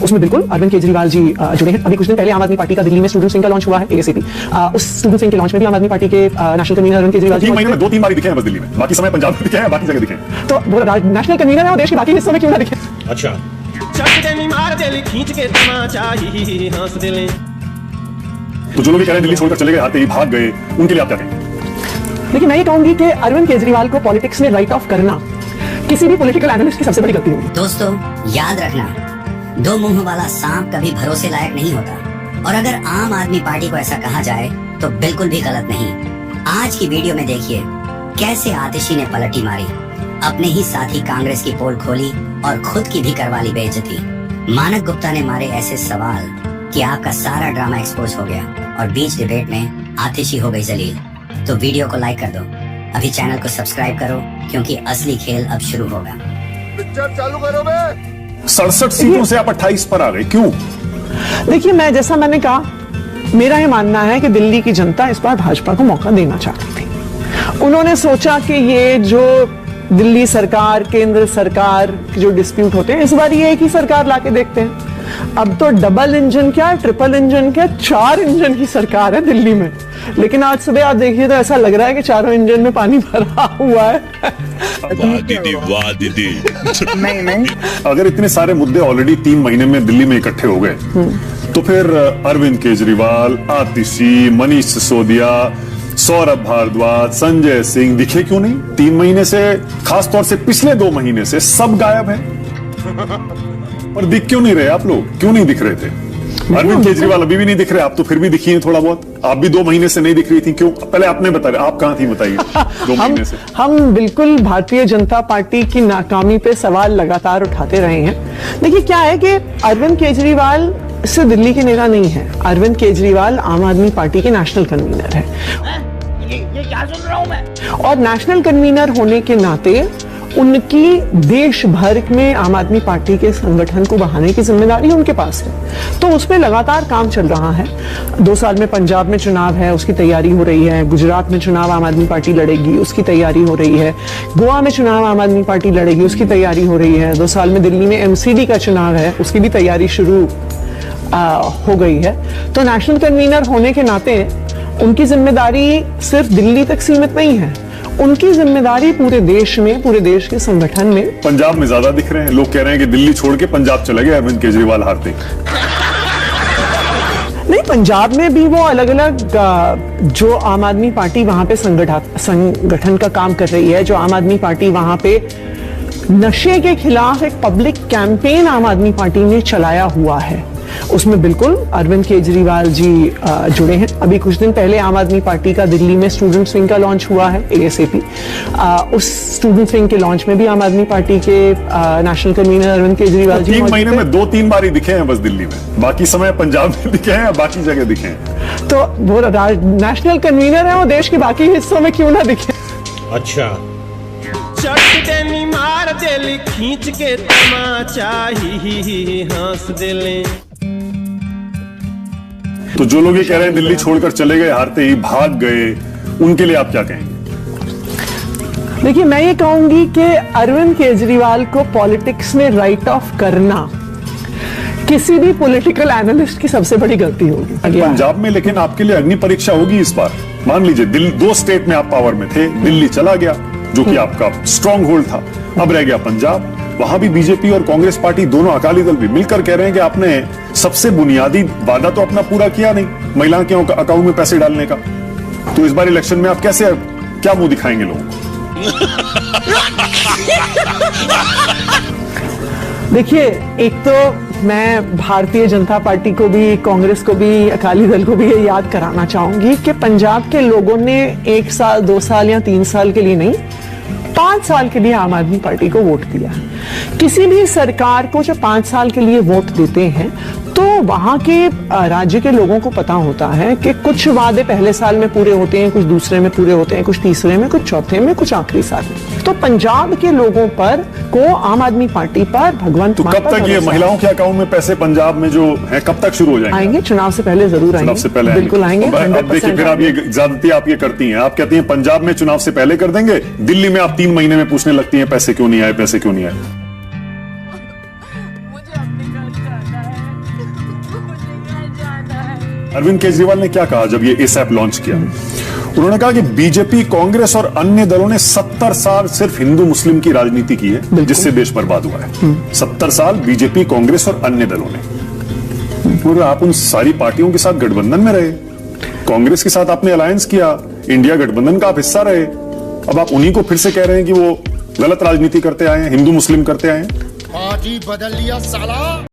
उसमें बिल्कुल अरविंद केजरीवाल जी जुड़े हैं। अभी कुछ दिन पहले आम आदमी पार्टी का दिल्ली में स्टूडेंट विंग का लॉन्च हुआ है, एएसएपी। उस स्टूडेंट विंग के लॉन्च में भी आम आदमी पार्टी के नेशनल कन्वीनर अरविंद केजरीवाल जी 3 महीने में 2-3 बार दिखे हैं बस दिल्ली में, बाकी समय पंजाब में दिखे हैं, बाकी जगह दिखे हैं। तो वो नेशनल कन्वीनर है और देश के बाकी हिस्सों में क्यों ना दिखे। अच्छा, तो जो लोग कह रहे हैं दिल्ली छोड़कर चले गए, आते ही भाग गए, उनके लिए आप क्या कहेंगे? देखिए, मैं ये कहूंगी कि अरविंद केजरीवाल को पॉलिटिक्स में राइट ऑफ करना किसी भी पॉलिटिकल एनालिस्ट की सबसे बड़ी गलती होगी। दोस्तों याद रखना, दो मुंह वाला सांप कभी भरोसे लायक नहीं होता, और अगर आम आदमी पार्टी को ऐसा कहा जाए तो बिल्कुल भी गलत नहीं। आज की वीडियो में देखिए कैसे आतिशी ने पलटी मारी, अपने ही साथी कांग्रेस की पोल खोली और खुद की भी करवा ली बेइज्जती। मानक गुप्ता ने मारे ऐसे सवाल कि आपका सारा ड्रामा एक्सपोज हो गया और बीच डिबेट में आतिशी हो गई जलील। तो वीडियो को लाइक कर दो, अभी चैनल को सब्सक्राइब करो, क्योंकि असली खेल अब शुरू होगा। पिक्चर चालू करो बे। 67 सीटों से आप 28 पर आ गए, क्यों? देखिए, मैं जैसा मैंने कहा, मेरा ये मानना है कि दिल्ली की जनता इस बार भाजपा को मौका देना चाहती थी। उन्होंने सोचा कि ये जो दिल्ली सरकार, केंद्र सरकार के जो डिस्प्यूट होते हैं, इस बार ये एक ही सरकार लाके देखते हैं। अब तो डबल इंजन क्या, ट्रिपल इंजन क्या, 4 इंजन की सरकार है दिल्ली में। लेकिन आज सुबह आप देखिए तो ऐसा लग रहा है कि चारों इंजन में पानी भरा हुआ है। वाह दीदी, वाह दीदी। नहीं, अगर इतने सारे मुद्दे ऑलरेडी 3 महीने में दिल्ली में इकट्ठे हो गए, तो फिर अरविंद केजरीवाल, आतिशी, मनीष सिसोदिया, सौरभ भारद्वाज, संजय सिंह दिखे क्यों नहीं? 3 महीने से, खासतौर से पिछले 2 महीने से सब गायब है। और दिख क्यों नहीं रहे आप लोग? क्यों नहीं दिख रहे थे? अरविंद केजरीवाल अभी भी नहीं दिख रहे, आप तो फिर भी दिखी हैं थोड़ा बहुत। आप भी 2 महीने से नहीं दिख रही थी, क्यों? पहले आपने बताया, आप कहां थी बताइए 2 महीने से। हम बिल्कुल भारतीय जनता पार्टी की नाकामी पे सवाल लगातार उठाते रहे हैं। देखिए, क्या है कि अरविंद केजरीवाल से दिल्ली के नेता नहीं है। अरविंद केजरीवाल आम आदमी पार्टी के नेशनल कन्वीनर है। ये क्या सुन रहा हूं मैं? और नेशनल कन्वीनर होने के नाते उनकी देश भर में आम आदमी पार्टी के संगठन को बढ़ाने की जिम्मेदारी उनके पास है। तो उसमें लगातार काम चल रहा है। 2 साल में पंजाब में चुनाव है, उसकी तैयारी हो रही है। गुजरात में चुनाव आम आदमी पार्टी लड़ेगी, उसकी तैयारी हो रही है। गोवा में चुनाव आम आदमी पार्टी लड़ेगी, उसकी तैयारी हो रही है। 2 साल में दिल्ली में एमसीडी का चुनाव है, उसकी भी तैयारी शुरू हो गई है। तो नेशनल कन्वीनर होने के नाते उनकी जिम्मेदारी सिर्फ दिल्ली तक सीमित नहीं है, उनकी जिम्मेदारी पूरे देश में, पूरे देश के संगठन में। पंजाब में ज्यादा दिख रहे हैं, लोग कह रहे हैं कि दिल्ली छोड़ के पंजाब चले गए अरविंद केजरीवाल हारते। नहीं, पंजाब में भी वो अलग अलग जो आम आदमी पार्टी वहां पे संगठन का काम कर रही है, जो आम आदमी पार्टी वहां पे नशे के खिलाफ एक पब्लिक कैंपेन आम आदमी पार्टी ने चलाया हुआ है, उसमें बिल्कुल अरविंद केजरीवाल जी जुड़े हैं। अभी कुछ दिन पहले आम आदमी पार्टी का दिल्ली में स्टूडेंट विंग का लॉन्च हुआ है, एएसएपी। उस स्टूडेंट विंग के लॉन्च में भी आम आदमी पार्टी के नेशनल कन्वीनर अरविंद केजरीवाल जी 3 महीने में 2-3 बार ही दिखे हैं बस दिल्ली में, बाकी समय पंजाब में दिखे हैं, बाकी जगह दिखे हैं। तो वो नेशनल कन्वीनर है, वो देश के बाकी हिस्सों में क्यों ना दिखे। अच्छा, चटनी मार देली खींच के तमाचा ही हंस देले। तो जो लोग ये कह रहे हैं दिल्ली छोड़कर चले गए, हारते ही भाग गए, उनके लिए आप क्या कहेंगे? देखिए, मैं ये कहूंगी कि अरविंद केजरीवाल को पॉलिटिक्स में राइट ऑफ करना किसी भी पॉलिटिकल एनालिस्ट की सबसे बड़ी गलती होगी। पंजाब में लेकिन आपके लिए अग्नि परीक्षा होगी इस बार। मान लीजिए 2 स्टेट में आप पावर में थे, दिल्ली चला गया जो कि आपका स्ट्रॉन्ग होल्ड था, अब रह गया पंजाब। वहां भी बीजेपी और कांग्रेस पार्टी, दोनों अकाली दल भी मिलकर कह रहे हैं कि आपने सबसे बुनियादी वादा तो अपना पूरा किया नहीं, महिलाओं के अकाउंट में पैसे डालने का। तो इस बार इलेक्शन में आप कैसे, क्या मुंह दिखाएंगे लोगों को? देखिए, एक तो मैं भारतीय जनता पार्टी को भी, कांग्रेस को भी, अकाली दल को भी ये याद कराना चाहूंगी कि पंजाब के लोगों ने 1 साल, 2 साल या 3 साल के लिए नहीं, 5 साल के लिए आम आदमी पार्टी को वोट दिया। किसी भी सरकार को जब 5 साल के लिए वोट देते हैं तो वहां के राज्य के लोगों को पता होता है कि कुछ वादे पहले साल में पूरे होते हैं, कुछ दूसरे में पूरे होते हैं, कुछ तीसरे में, कुछ चौथे में, कुछ आखिरी साल में। तो पंजाब के लोगों पर को आम आदमी पार्टी पर भगवंत तो कब तक ये महिलाओं के अकाउंट में पैसे पंजाब में जो है कब तक शुरू हो जाएंगे? आएंगे, चुनाव से पहले जरूर आएंगे। चुनाव से पहले बिल्कुल आएंगे। अब देखिए, फिर आप ये ज्यादती आप ये करती हैं, आप कहती हैं पंजाब में चुनाव से पहले कर देंगे, दिल्ली में आप 3 महीने में पूछने लगती हैं पैसे क्यों नहीं आए, पैसे क्यों नहीं आए। मुझे अपनी घर जाना है। अरविंद केजरीवाल ने क्या कहा जब ये एसएप लॉन्च किया? उन्होंने कहा कि बीजेपी, कांग्रेस और अन्य दलों ने 70 साल सिर्फ हिंदू मुस्लिम की राजनीति की है, जिससे देश बर्बाद हुआ है। 70 साल बीजेपी, कांग्रेस और अन्य दलों ने। और आप उन सारी पार्टियों के साथ गठबंधन में रहे, कांग्रेस के साथ आपने अलायंस किया, इंडिया गठबंधन का आप हिस्सा रहे। अब आप उन्हीं को फिर से कह रहे हैं कि वो गलत राजनीति करते आए हैं, हिंदू मुस्लिम करते आए हैं। पार्टी बदल लिया साला।